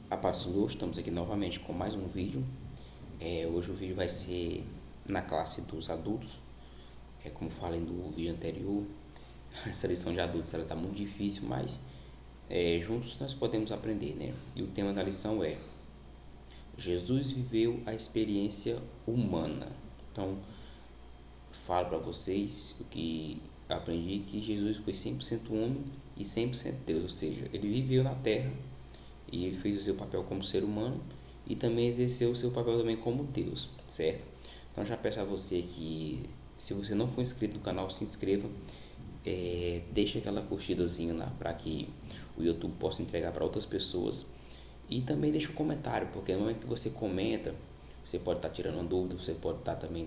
A paz do Senhor, estamos aqui novamente com mais um vídeo. Hoje o vídeo vai ser na classe dos adultos. Como falei no vídeo anterior, essa lição de adultos está muito difícil, mas juntos nós podemos aprender, né? E o tema da lição é: Jesus viveu a experiência humana. Então, falo para vocês o que aprendi, que Jesus foi 100% homem e 100% Deus, ou seja, ele viveu na terra e ele fez o seu papel como ser humano e também exerceu o seu papel também como Deus, certo? Então já peço a você que, se você não for inscrito no canal, se inscreva, deixe aquela curtidazinha lá para que o YouTube possa entregar para outras pessoas, e também deixe um comentário, porque no momento que você comenta, você pode estar tirando uma dúvida, você pode estar também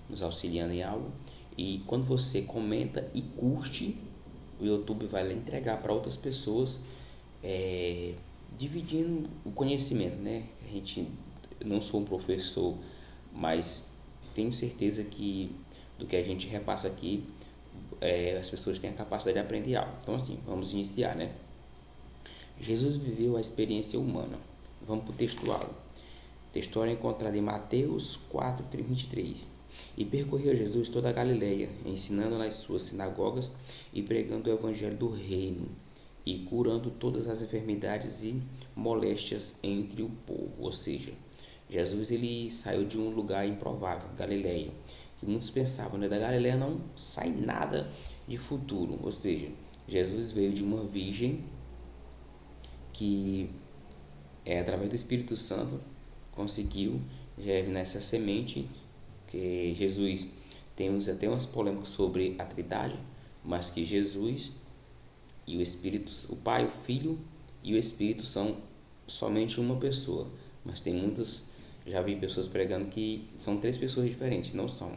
nos auxiliando em algo, e quando você comenta e curte, o YouTube vai entregar para outras pessoas, dividindo o conhecimento, né? A gente não sou um professor, mas tenho certeza que do que a gente repassa aqui, as pessoas têm a capacidade de aprender algo. Então, assim, vamos iniciar, né? Jesus viveu a experiência humana. Vamos para o textual. O textual é encontrado em Mateus 4:23. E percorreu Jesus toda a Galileia, ensinando nas suas sinagogas e pregando o evangelho do reino, e curando todas as enfermidades e moléstias entre o povo. Ou seja, Jesus ele saiu de um lugar improvável, Galileia, que muitos pensavam, né, da Galileia não sai nada de futuro. Ou seja, Jesus veio de uma virgem que, através do Espírito Santo, conseguiu nessa semente, que Jesus, temos até umas polêmicas sobre a Trindade, mas que Jesus e o Espírito, o Pai, o Filho e o Espírito são somente uma pessoa, mas tem muitas, já vi pessoas pregando que são três pessoas diferentes. Não são.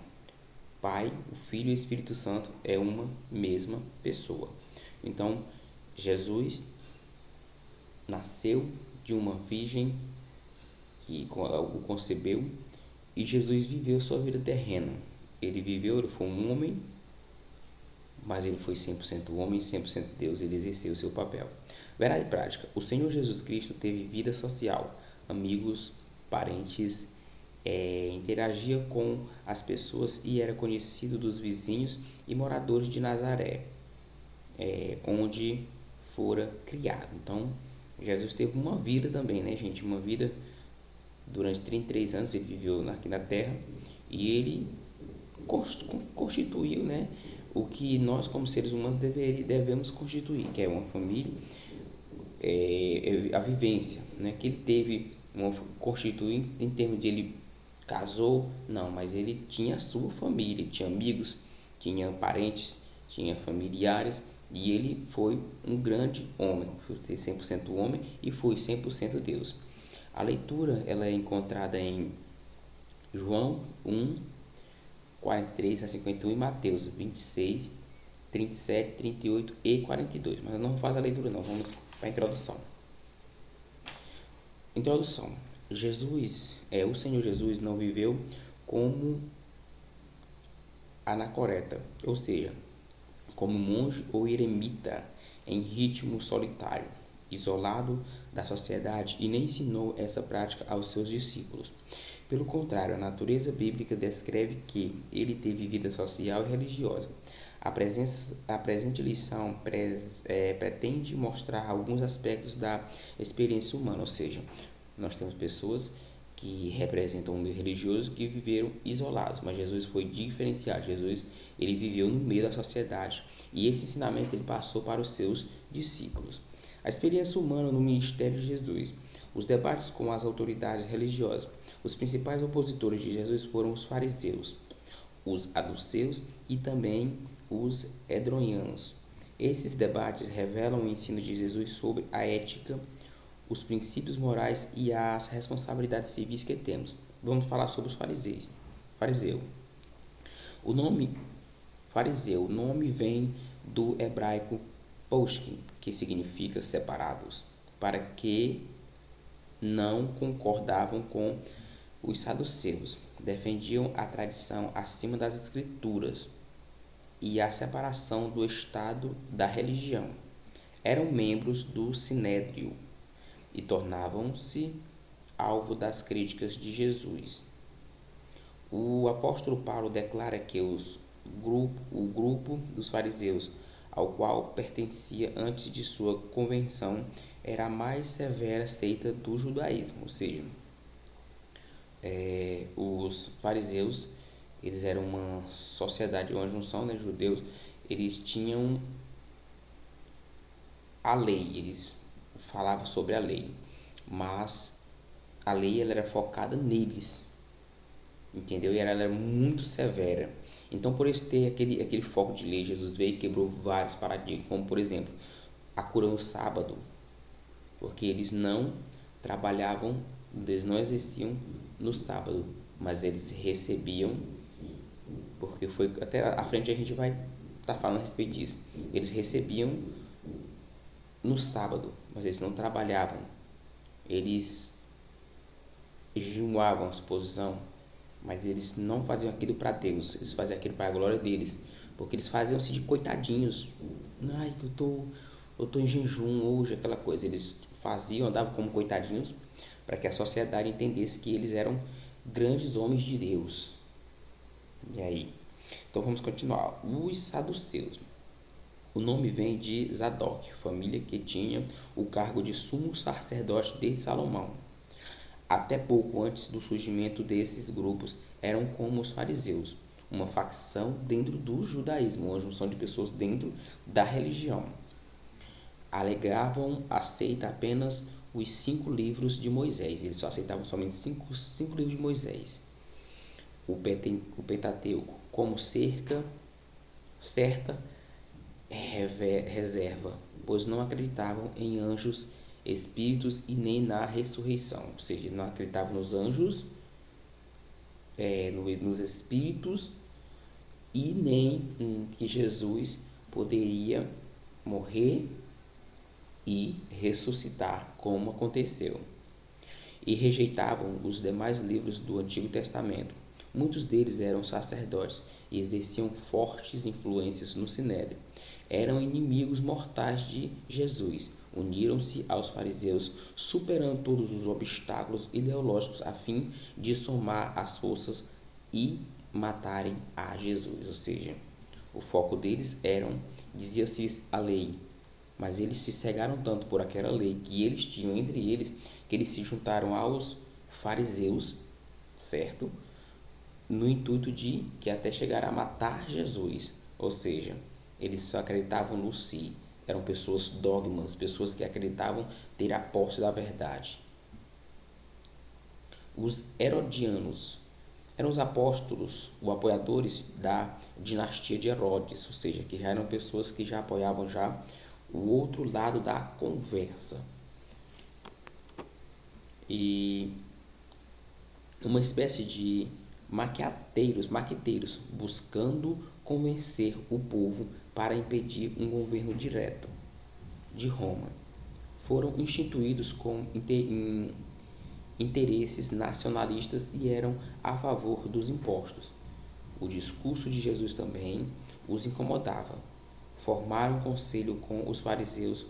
Pai, o Filho e o Espírito Santo é uma mesma pessoa. Então, Jesus nasceu de uma virgem que o concebeu, e Jesus viveu sua vida terrena. Ele foi um homem, mas ele foi 100% homem e 100% Deus. Ele exerceu o seu papel. Verdade prática: o Senhor Jesus Cristo teve vida social, amigos, parentes, interagia com as pessoas e era conhecido dos vizinhos e moradores de Nazaré, onde fora criado. Então, Jesus teve uma vida também, né, gente? Uma vida durante 33 anos. Ele viveu aqui na terra e ele constituiu, né, o que nós como seres humanos devemos constituir, que é uma família, a vivência, né, que ele teve constituir em termos de ele casou, não, mas ele tinha a sua família, tinha amigos, tinha parentes, tinha familiares, e ele foi um grande homem, foi 100% homem e foi 100% Deus. A leitura ela é encontrada em João 1, 43 a 51 e Mateus 26, 37, 38 e 42. Mas não faz a leitura não, vamos para a introdução. Introdução. O Senhor Jesus não viveu como anacoreta, ou seja, como monge ou eremita em ritmo solitário, isolado da sociedade, e nem ensinou essa prática aos seus discípulos. Pelo contrário, a natureza bíblica descreve que ele teve vida social e religiosa. A presente lição pretende mostrar alguns aspectos da experiência humana, ou seja, nós temos pessoas que representam o meio religioso que viveram isolados, mas Jesus foi diferenciado. Jesus ele viveu no meio da sociedade e esse ensinamento ele passou para os seus discípulos. A experiência humana no ministério de Jesus. Os debates com as autoridades religiosas. Os principais opositores de Jesus foram os fariseus, os saduceus e também os edronianos. Esses debates revelam o ensino de Jesus sobre a ética, os princípios morais e as responsabilidades civis que temos. Vamos falar sobre os fariseus. Fariseu. O nome fariseu, o nome vem do hebraico poskim, que significa separados, para que não concordavam com os saduceus. Defendiam a tradição acima das escrituras e a separação do Estado da religião. Eram membros do Sinédrio e tornavam-se alvo das críticas de Jesus. O apóstolo Paulo declara que o grupo dos fariseus, ao qual pertencia antes de sua conversão, era a mais severa seita do judaísmo, ou seja, os fariseus, eles eram uma sociedade, uma junção de judeus, eles tinham a lei, eles falavam sobre a lei, mas a lei ela era focada neles, entendeu? E ela era muito severa. Então, por isso ter aquele foco de lei, Jesus veio e quebrou vários paradigmas, como por exemplo, a cura no sábado, porque eles não trabalhavam, eles não exerciam no sábado, mas eles recebiam, porque foi até à frente a gente vai estar falando a respeito disso. Eles recebiam no sábado, mas eles não trabalhavam. Eles jejuavam, suposição, mas eles não faziam aquilo para Deus, eles faziam aquilo para a glória deles, porque eles faziam-se de coitadinhos. Ai, eu tô em jejum hoje, aquela coisa. Eles faziam, andavam como coitadinhos, para que a sociedade entendesse que eles eram grandes homens de Deus. E aí? Então vamos continuar. Os saduceus. O nome vem de Zadok, família que tinha o cargo de sumo sacerdote de Salomão. Até pouco antes do surgimento desses grupos, eram como os fariseus, uma facção dentro do judaísmo, uma junção de pessoas dentro da religião. Alegavam aceita apenas os 5 livros de Moisés, eles só aceitavam somente 5 livros de Moisés. O Pentateuco como certa reserva, pois não acreditavam em anjos, espíritos e nem na ressurreição, ou seja, não acreditavam nos anjos, nos espíritos e nem em que Jesus poderia morrer e ressuscitar, como aconteceu. E rejeitavam os demais livros do Antigo Testamento. Muitos deles eram sacerdotes e exerciam fortes influências no Sinédrio. Eram inimigos mortais de Jesus. Uniram-se aos fariseus, superando todos os obstáculos ideológicos a fim de somar as forças e matarem a Jesus. Ou seja, o foco deles dizia-se a lei, mas eles se cegaram tanto por aquela lei que eles tinham entre eles, que eles se juntaram aos fariseus, certo? No intuito de que até chegaram a matar Jesus, ou seja, eles só acreditavam no si, eram pessoas dogmas, pessoas que acreditavam ter a posse da verdade. Os herodianos eram os apóstolos, os apoiadores da dinastia de Herodes, ou seja, que já eram pessoas que já apoiavam já o outro lado da conversa. E uma espécie de maqueteiros buscando convencer o povo para impedir um governo direto de Roma. Foram instituídos com interesses nacionalistas e eram a favor dos impostos. O discurso de Jesus também os incomodava. Formaram um conselho com os fariseus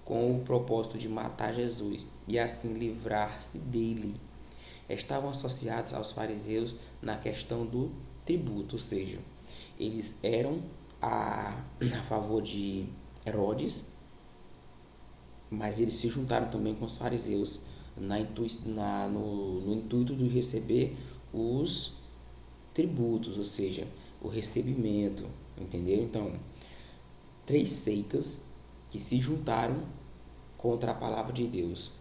com o propósito de matar Jesus e assim livrar-se dele. Estavam associados aos fariseus na questão do tributo, ou seja, eles eram a favor de Herodes, mas eles se juntaram também com os fariseus no intuito de receber os tributos, ou seja, o recebimento, entendeu? Então, 3 seitas que se juntaram contra a palavra de Deus: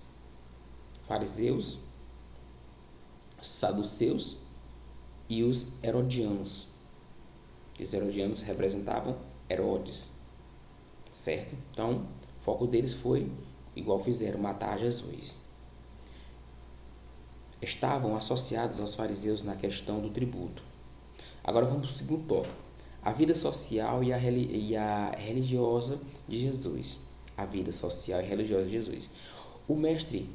fariseus, saduceus e os herodianos. Os herodianos representavam Herodes, certo? Então, o foco deles foi, igual fizeram, matar Jesus. Estavam associados aos fariseus na questão do tributo. Agora vamos para o segundo tópico: a vida social e a religiosa de Jesus. A vida social e religiosa de Jesus. O mestre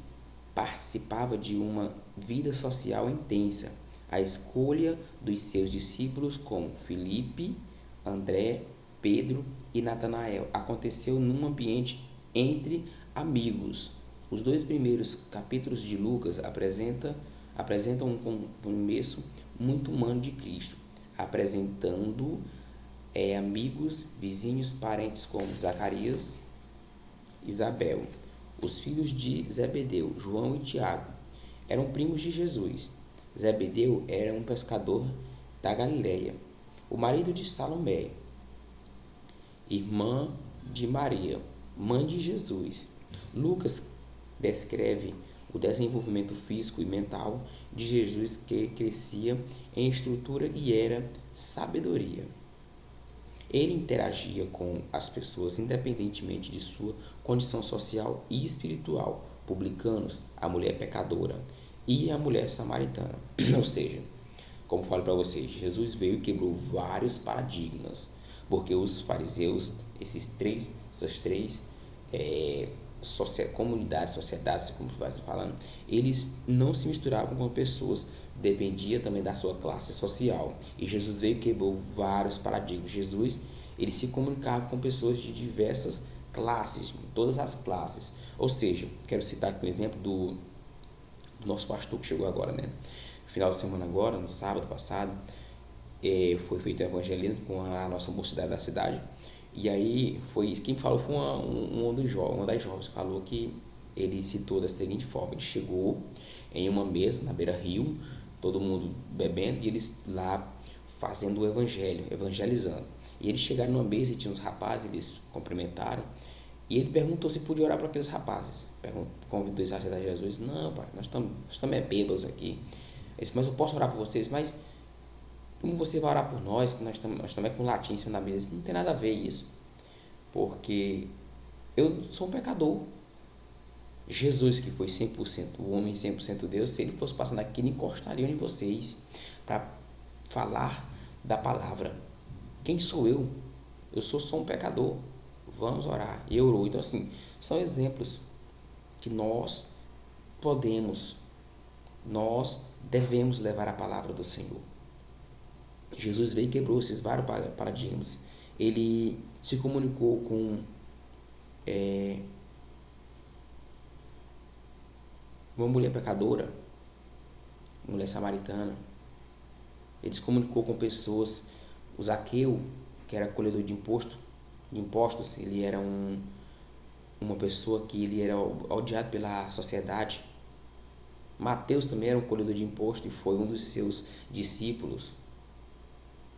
participava de uma vida social intensa. A escolha dos seus discípulos como Filipe, André, Pedro e Natanael aconteceu num ambiente entre amigos. Os dois primeiros capítulos de Lucas apresentam um começo muito humano de Cristo, apresentando amigos, vizinhos, parentes como Zacarias, Isabel. Os filhos de Zebedeu, João e Tiago, eram primos de Jesus. Zebedeu era um pescador da Galileia, o marido de Salomé, irmã de Maria, mãe de Jesus. Lucas descreve o desenvolvimento físico e mental de Jesus, que crescia em estrutura e era sabedoria. Ele interagia com as pessoas independentemente de sua condição social e espiritual, publicanos, a mulher pecadora e a mulher samaritana. Ou seja, como falo para vocês, Jesus veio e quebrou vários paradigmas, porque os fariseus, essas três comunidades, sociedades, como vai falando, eles não se misturavam com pessoas, dependia também da sua classe social. E Jesus veio e quebrou vários paradigmas. Jesus, ele se comunicava com pessoas de diversas classes, todas as classes. Ou seja, quero citar aqui um exemplo do nosso pastor que chegou agora, né? Final de semana agora, no sábado passado, foi feito o evangelismo com a nossa mocidade da cidade. E aí, quem falou foi uma das jovens, falou que ele citou da seguinte forma: ele chegou em uma mesa na beira-rio, todo mundo bebendo, e eles lá fazendo o evangelho, evangelizando. E eles chegaram numa mesa e tinha uns rapazes, eles cumprimentaram, e ele perguntou se podia orar para aqueles rapazes. Convidou eles a aceitar Jesus. Não, pai, nós estamos bêbados aqui. Ele disse, mas eu posso orar por vocês? Mas como você vai orar por nós, que nós estamos com latim em cima da mesa? Isso não tem nada a ver isso, porque eu sou um pecador. Jesus, que foi 100% homem, 100% Deus, se ele fosse passando aqui, ele encostaria em vocês para falar da palavra. Quem sou eu? Eu sou só um pecador. Vamos orar. E eu orou. Então, assim, são exemplos que nós devemos levar a palavra do Senhor. Jesus veio e quebrou esses vários paradigmas. Ele se comunicou com uma mulher pecadora, uma mulher samaritana. Ele se comunicou com pessoas. O Zaqueu, que era colhedor de impostos, ele era uma pessoa que ele era odiado pela sociedade. Mateus também era um colhedor de imposto e foi um dos seus discípulos.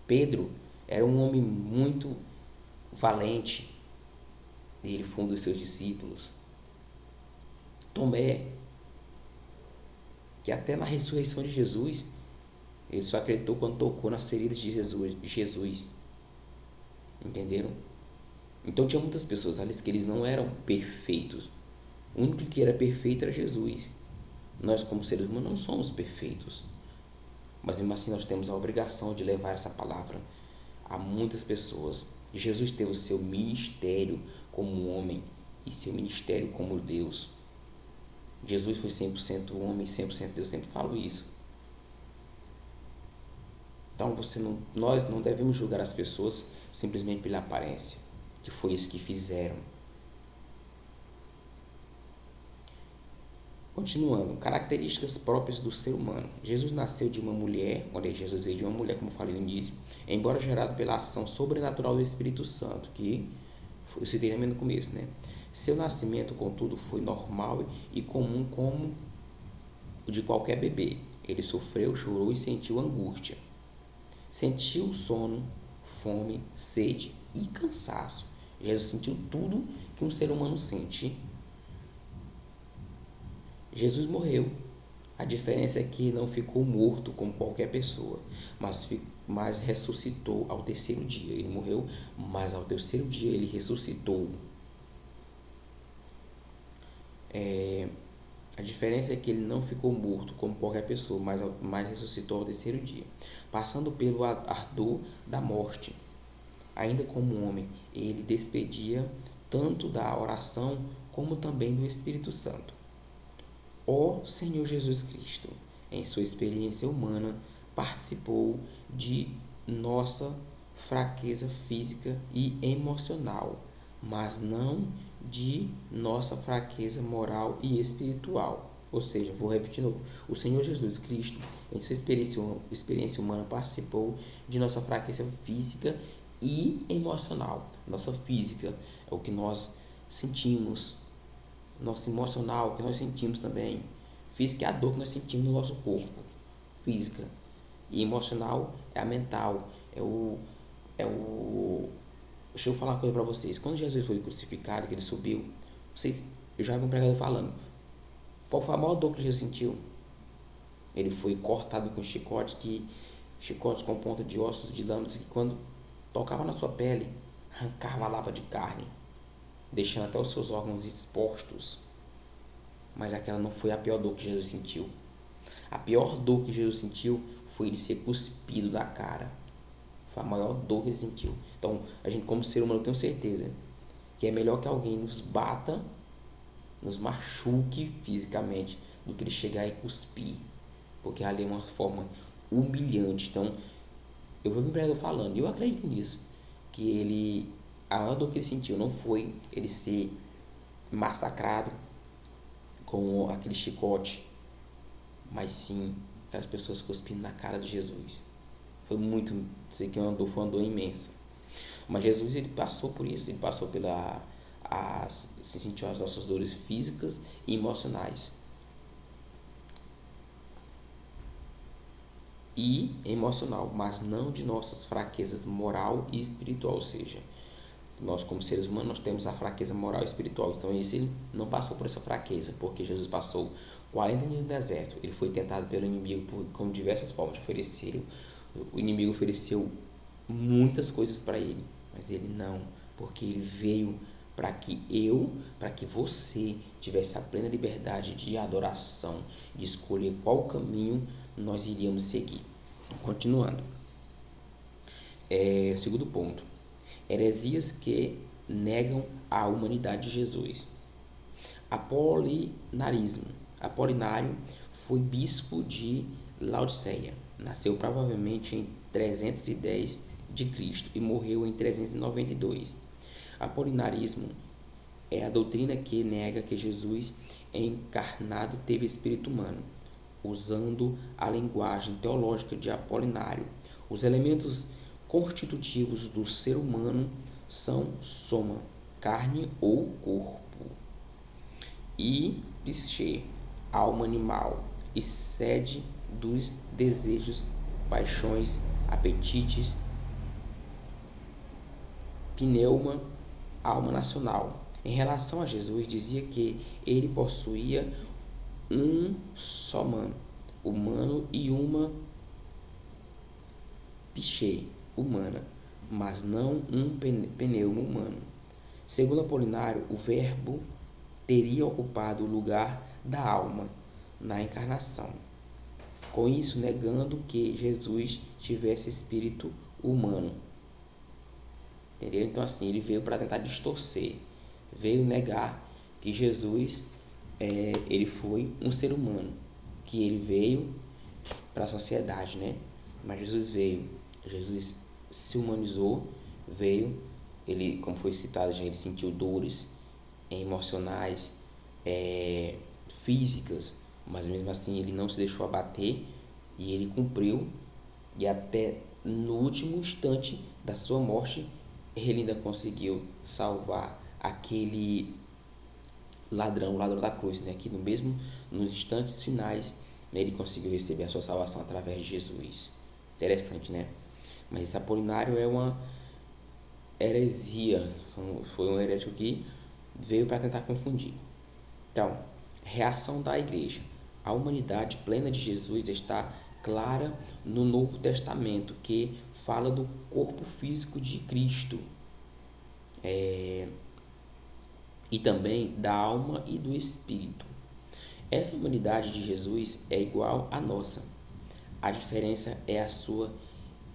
Pedro era um homem muito valente e ele foi um dos seus discípulos. Tomé, que até na ressurreição de Jesus, ele só acreditou quando tocou nas feridas de Jesus. Entenderam? Então tinha muitas pessoas ali que eles não eram perfeitos. O único que era perfeito era Jesus. Nós, como seres humanos, não somos perfeitos. Mas mesmo assim nós temos a obrigação de levar essa palavra a muitas pessoas. Jesus teve o seu ministério como homem e seu ministério como Deus. Jesus foi 100% homem, 100% Deus, sempre falo isso. Então nós não devemos julgar as pessoas simplesmente pela aparência, que foi isso que fizeram. Continuando, características próprias do ser humano. Jesus nasceu de uma mulher, Jesus veio de uma mulher, como eu falei no início, embora gerado pela ação sobrenatural do Espírito Santo, que eu citei também no começo, né? Seu nascimento, contudo, foi normal e comum como o de qualquer bebê. Ele sofreu, chorou e sentiu angústia. Sentiu sono, fome, sede e cansaço. Jesus sentiu tudo que um ser humano sente. Jesus morreu. A diferença é que não ficou morto como qualquer pessoa, mas ressuscitou ao terceiro dia. Ele morreu, mas ao terceiro dia ele ressuscitou. A diferença é que ele não ficou morto como qualquer pessoa, mas ressuscitou ao terceiro dia, passando pelo ardor da morte. Ainda como homem, ele despedia tanto da oração como também do Espírito Santo. Ó Senhor Jesus Cristo, em sua experiência humana, participou de nossa fraqueza física e emocional, mas não de nossa fraqueza moral e espiritual. Ou seja, vou repetir de novo: o Senhor Jesus Cristo, em sua experiência humana, participou de nossa fraqueza física e emocional. Nossa física é o que nós sentimos, nosso emocional, o que nós sentimos também. Física é a dor que nós sentimos no nosso corpo, física. E emocional é a mental, Deixa eu falar uma coisa para vocês. Quando Jesus foi crucificado, que ele subiu, eu já vi um pregador falando, qual foi a maior dor que Jesus sentiu? Ele foi cortado com chicotes com ponta de ossos de lâminas que quando tocava na sua pele, arrancava a lapa de carne, deixando até os seus órgãos expostos. Mas aquela não foi a pior dor que Jesus sentiu. A pior dor que Jesus sentiu foi ele ser cuspido da cara. Foi a maior dor que ele sentiu. Então, a gente como ser humano tem certeza que é melhor que alguém nos bata, nos machuque fisicamente, do que ele chegar e cuspir. Porque ali é uma forma humilhante. Então, eu vou me pregar falando, e eu acredito nisso, que a maior dor que ele sentiu não foi ele ser massacrado com aquele chicote, mas sim aquelas pessoas cuspindo na cara de Jesus. Foi muito, sei que foi uma dor imensa. Mas Jesus, ele passou por isso, ele passou se sentiu as nossas dores físicas e emocionais. E emocional, mas não de nossas fraquezas moral e espiritual, ou seja, nós como seres humanos nós temos a fraqueza moral e espiritual, então ele não passou por essa fraqueza, porque Jesus passou 40 dias no deserto, ele foi tentado pelo inimigo com diversas formas, o inimigo ofereceu muitas coisas para ele, mas ele não, porque ele veio para que você tivesse a plena liberdade de adoração, de escolher qual caminho nós iríamos seguir. Continuando. Segundo ponto. Heresias que negam a humanidade de Jesus. Apolinarismo. Apolinário foi bispo de Laodiceia. Nasceu provavelmente em 310 de Cristo e morreu em 392. Apolinarismo é a doutrina que nega que Jesus encarnado teve espírito humano. Usando a linguagem teológica de Apolinário, os elementos constitutivos do ser humano são soma, carne ou corpo, e psique, alma animal, e sede dos desejos, paixões, apetites, pneuma, alma nacional. Em relação a Jesus, dizia que ele possuía um só humano e uma psique humana, mas não um pneuma humano. Segundo Apolinário, o verbo teria ocupado o lugar da alma na encarnação, com isso negando que Jesus tivesse espírito humano. Entendeu? Então assim, ele veio para tentar distorcer, veio negar que Jesus ele foi um ser humano, que ele veio para a sociedade, né? Mas Jesus se humanizou, ele, como foi citado já, ele sentiu dores emocionais, físicas, mas mesmo assim ele não se deixou abater e ele cumpriu, e até no último instante da sua morte ele ainda conseguiu salvar aquele ladrão da cruz, né? Que nos instantes finais, né, ele conseguiu receber a sua salvação através de Jesus. Interessante, né? Mas esse Apolinário é uma heresia, foi um herético que veio para tentar confundir. Então, reação da igreja. A humanidade plena de Jesus está clara no Novo Testamento, que fala do corpo físico de Cristo, e também da alma e do espírito. Essa humanidade de Jesus é igual à nossa. A diferença é a sua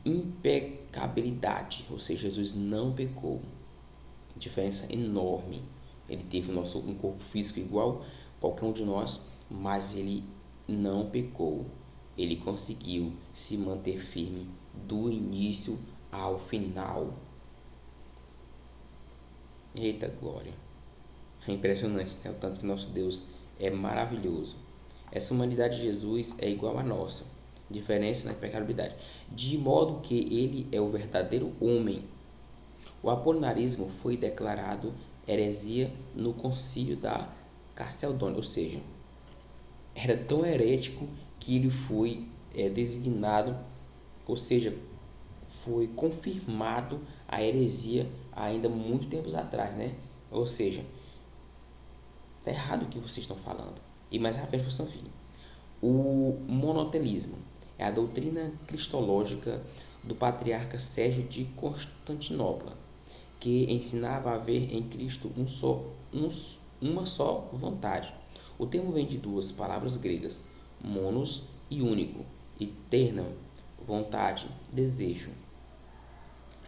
impecabilidade, ou seja, Jesus não pecou. Diferença enorme. Ele teve um corpo físico igual a qualquer um de nós, mas ele não pecou. Ele conseguiu se manter firme do início ao final. Eita glória! É impressionante, né? O tanto que nosso Deus é maravilhoso. Essa humanidade de Jesus é igual à nossa, diferença na pecabilidade, de modo que ele é o verdadeiro homem. O apolinarismo foi declarado heresia no concílio da Calcedônia, ou seja, era tão herético que ele foi designado, ou seja, foi confirmado a heresia ainda muito tempos atrás, né? Ou seja, tá errado o que vocês estão falando. E mais rápido vocês estão vindo. O monotelismo é a doutrina cristológica do patriarca Sérgio de Constantinopla, que ensinava a haver em Cristo uma só vontade. O termo vem de duas palavras gregas, monos e único, e terna, vontade, desejo.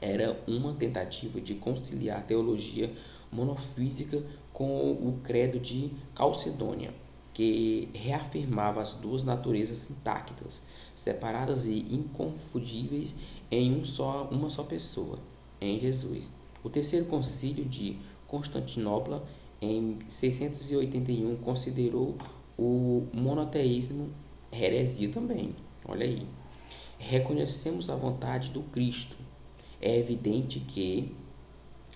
Era uma tentativa de conciliar a teologia monofísica com o credo de Calcedônia, que reafirmava as duas naturezas intactas, separadas e inconfundíveis em uma só pessoa, em Jesus. O terceiro concílio de Constantinopla, em 681, considerou o monoteísmo heresia também. Olha aí. Reconhecemos a vontade do Cristo. É evidente que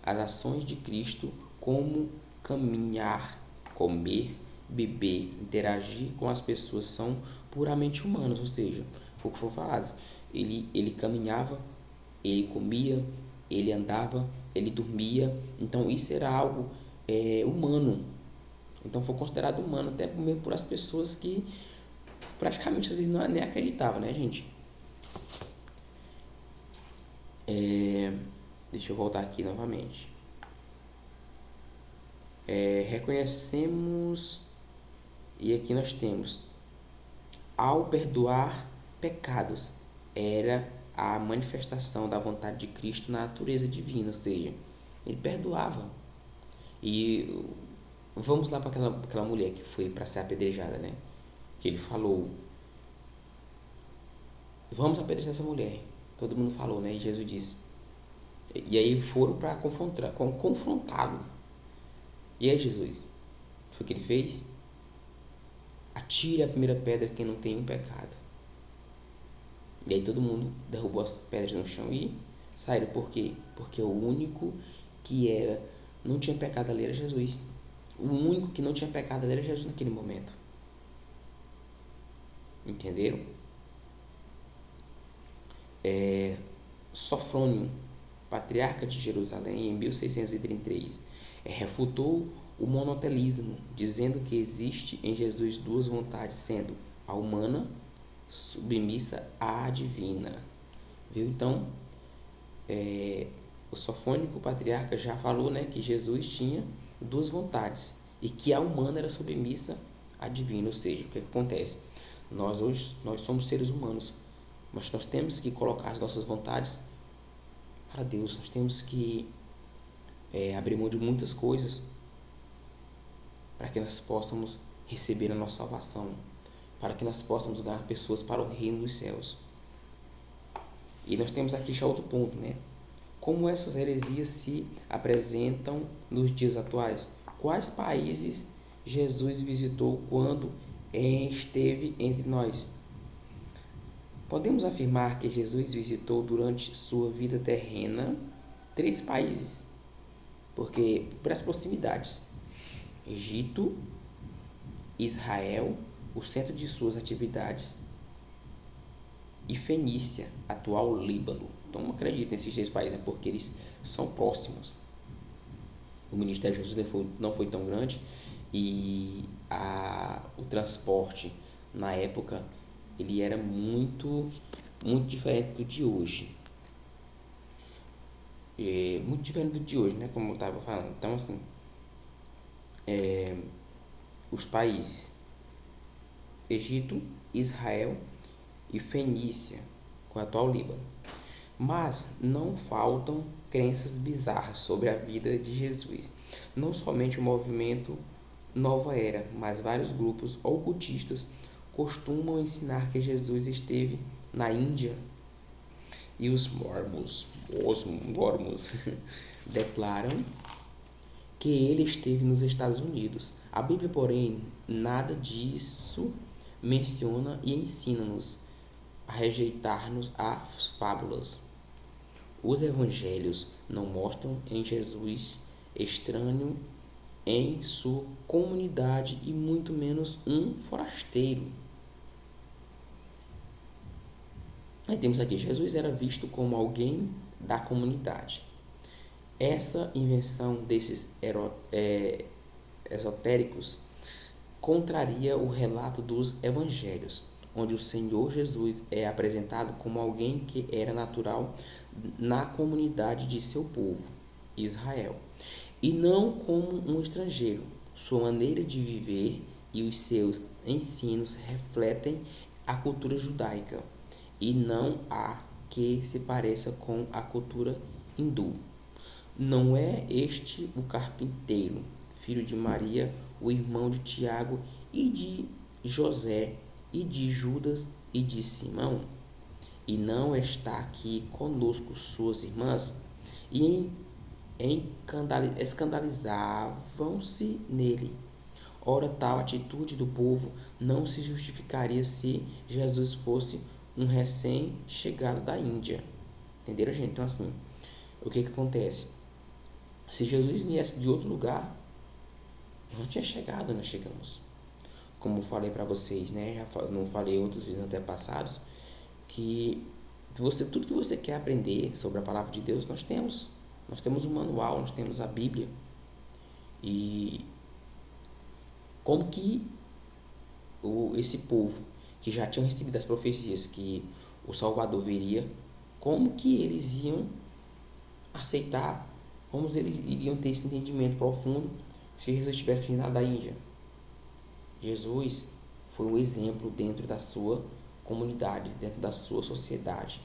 as ações de Cristo, como caminhar, comer, beber, interagir com as pessoas, são puramente humanas, ou seja, foi o que foi falado. Ele caminhava, ele comia, ele andava, ele dormia, então isso era algo humano. Então foi considerado humano até mesmo por as pessoas que praticamente às vezes nem acreditavam, né, gente? Deixa eu voltar aqui novamente. Reconhecemos, e aqui nós temos, ao perdoar pecados, era a manifestação da vontade de Cristo na natureza divina, ou seja, ele perdoava. E vamos lá para aquela mulher que foi para ser apedrejada, né? Que ele falou, vamos apedrejar essa mulher. Todo mundo falou, né? E Jesus disse. E aí foram para confrontá-lo. E aí Jesus, foi o que ele fez? Atire a primeira pedra quem não tem um pecado. E aí todo mundo derrubou as pedras no chão e saíram. Por quê? Porque o único que não tinha pecado ali era Jesus. O único que não tinha pecado ali era Jesus naquele momento. Entenderam? Sofrônio, patriarca de Jerusalém, em 1633, refutou o monotelismo, dizendo que existe em Jesus duas vontades, sendo a humana submissa à divina. Viu? Então, o sofônico patriarca já falou, né, que Jesus tinha duas vontades e que a humana era submissa à divina. Ou seja, o que acontece? Nós somos seres humanos, mas nós temos que colocar as nossas vontades para Deus. Nós temos que abrir mão de muitas coisas para que nós possamos receber a nossa salvação, para que nós possamos ganhar pessoas para o reino dos céus. E nós temos aqui já outro ponto, né? Como essas heresias se apresentam nos dias atuais? Quais países Jesus visitou quando esteve entre nós? Podemos afirmar que Jesus visitou durante sua vida terrena 3 países, porque por as proximidades: Egito, Israel, o centro de suas atividades, e Fenícia, atual Líbano. Então acredito nesses 3 países, porque eles são próximos. O ministério de Jesus não foi tão grande e o transporte na época ele era muito diferente do de hoje. Muito diferente do de hoje, né? Como eu estava falando. Então, assim, os países Egito, Israel e Fenícia, com o atual Líbano. Mas não faltam crenças bizarras sobre a vida de Jesus. Não somente o movimento Nova Era, mas vários grupos ocultistas costumam ensinar que Jesus esteve na Índia. E os mormons declaram que ele esteve nos Estados Unidos. A Bíblia, porém, nada disso menciona e ensina-nos a rejeitar-nos às fábulas. Os evangelhos não mostram em Jesus estranho em sua comunidade e muito menos um forasteiro. Aí temos aqui, Jesus era visto como alguém da comunidade. Essa invenção desses esotéricos contraria o relato dos evangelhos, onde o Senhor Jesus é apresentado como alguém que era natural na comunidade de seu povo, Israel, e não como um estrangeiro. Sua maneira de viver e os seus ensinos refletem a cultura judaica e não há que se pareça com a cultura hindu. Não é este o carpinteiro, filho de Maria, o irmão de Tiago e de José e de Judas e de Simão? E não está aqui conosco suas irmãs? E escandalizavam-se nele. Ora, tal atitude do povo não se justificaria se Jesus fosse um recém-chegado da Índia. Entenderam, gente? Então, assim, o que acontece? Se Jesus viesse de outro lugar, não tinha chegado, nós chegamos. Como falei para vocês, né? Não falei outros vídeos antepassados, que tudo que você quer aprender sobre a palavra de Deus, nós temos. Nós temos um manual, nós temos a Bíblia. E como que esse povo que já tinham recebido as profecias que o Salvador viria, como que eles iam aceitar, como eles iriam ter esse entendimento profundo se Jesus tivesse vindo da Índia? Jesus foi um exemplo dentro da sua comunidade, dentro da sua sociedade.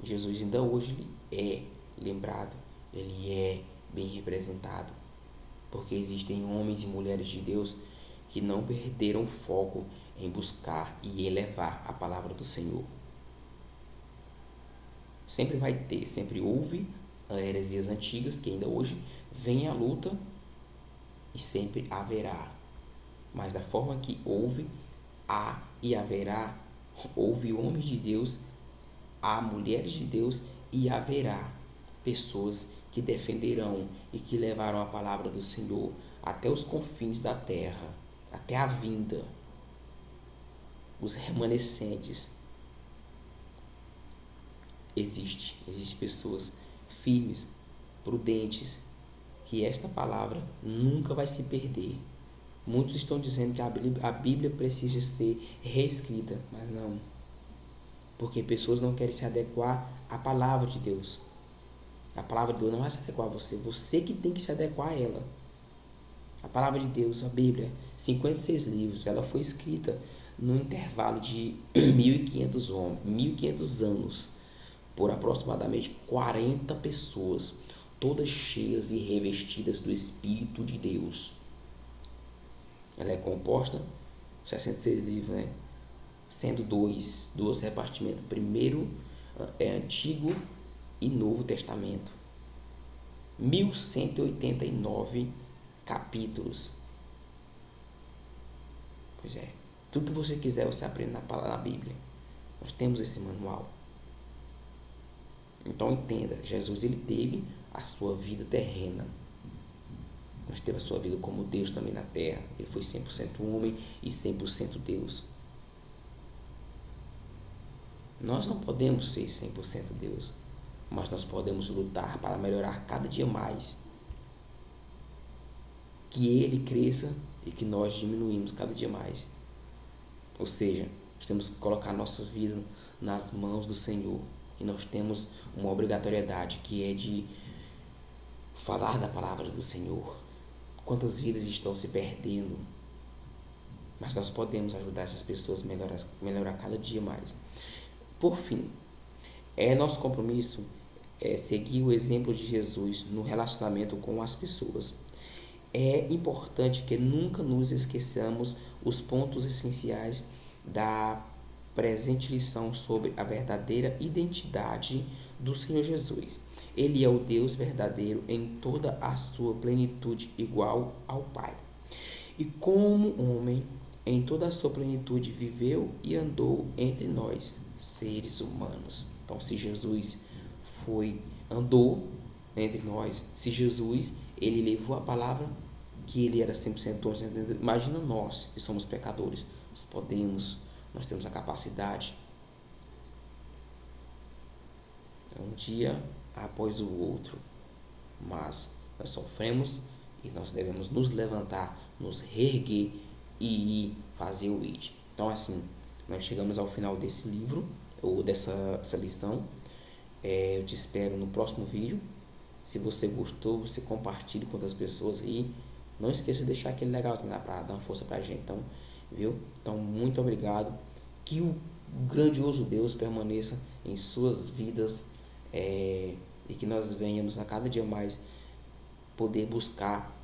Jesus ainda hoje é lembrado, ele é bem representado, porque existem homens e mulheres de Deus que não perderam foco em buscar e elevar a palavra do Senhor. Sempre vai ter, sempre houve heresias antigas que ainda hoje vem à luta e sempre haverá. Mas da forma que houve, há e haverá, houve homens de Deus, há mulheres de Deus e haverá pessoas que defenderão e que levarão a palavra do Senhor até os confins da terra, até a vinda. Os remanescentes. Existem pessoas firmes, prudentes, que esta palavra nunca vai se perder. Muitos estão dizendo que a Bíblia precisa ser reescrita, mas não. Porque pessoas não querem se adequar à palavra de Deus. A palavra de Deus não vai se adequar a você. Você que tem que se adequar a ela. A palavra de Deus, a Bíblia, 56 livros, ela foi escrita no intervalo de 1.500 anos por aproximadamente 40 pessoas, todas cheias e revestidas do Espírito de Deus. Ela é composta, 66 livros, né? Sendo dois repartimentos. Primeiro é Antigo e Novo Testamento. 1189 capítulos. Pois é. Tudo que você quiser, você aprende na Bíblia. Nós temos esse manual. Então entenda, Jesus ele teve a sua vida terrena, mas teve a sua vida como Deus também na terra. Ele foi 100% homem e 100% Deus. Nós não podemos ser 100% Deus, mas nós podemos lutar para melhorar cada dia mais. Que Ele cresça e que nós diminuímos cada dia mais. Ou seja, nós temos que colocar nossa vida nas mãos do Senhor. E nós temos uma obrigatoriedade que é de falar da palavra do Senhor. Quantas vidas estão se perdendo? Mas nós podemos ajudar essas pessoas a melhorar cada dia mais. Por fim, nosso compromisso é seguir o exemplo de Jesus no relacionamento com as pessoas. É importante que nunca nos esqueçamos os pontos essenciais da presente lição sobre a verdadeira identidade do Senhor Jesus. Ele é o Deus verdadeiro em toda a sua plenitude, igual ao Pai. E como homem, em toda a sua plenitude, viveu e andou entre nós, seres humanos. Então, se Jesus andou entre nós, se Jesus, ele levou a palavra, que ele era 100% dono, 100% Deus, imagina nós, que somos pecadores, nós temos a capacidade, um dia após o outro, mas nós sofremos e nós devemos nos levantar, nos reerguer e ir fazer o ID. Então, assim, nós chegamos ao final desse livro, ou dessa lição. Eu te espero no próximo vídeo. Se você gostou, você compartilhe com outras pessoas e não esqueça de deixar aquele legalzinho lá para dar uma força pra gente. Então, viu? Então, muito obrigado. Que o grandioso Deus permaneça em suas vidas, e que nós venhamos a cada dia mais poder buscar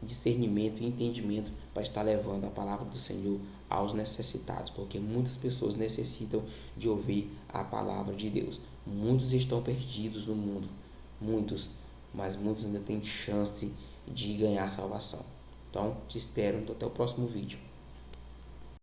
discernimento e entendimento para estar levando a palavra do Senhor aos necessitados, porque muitas pessoas necessitam de ouvir a palavra de Deus. Muitos estão perdidos no mundo, mas muitos ainda têm chance de ganhar salvação. Então, te espero até o próximo vídeo.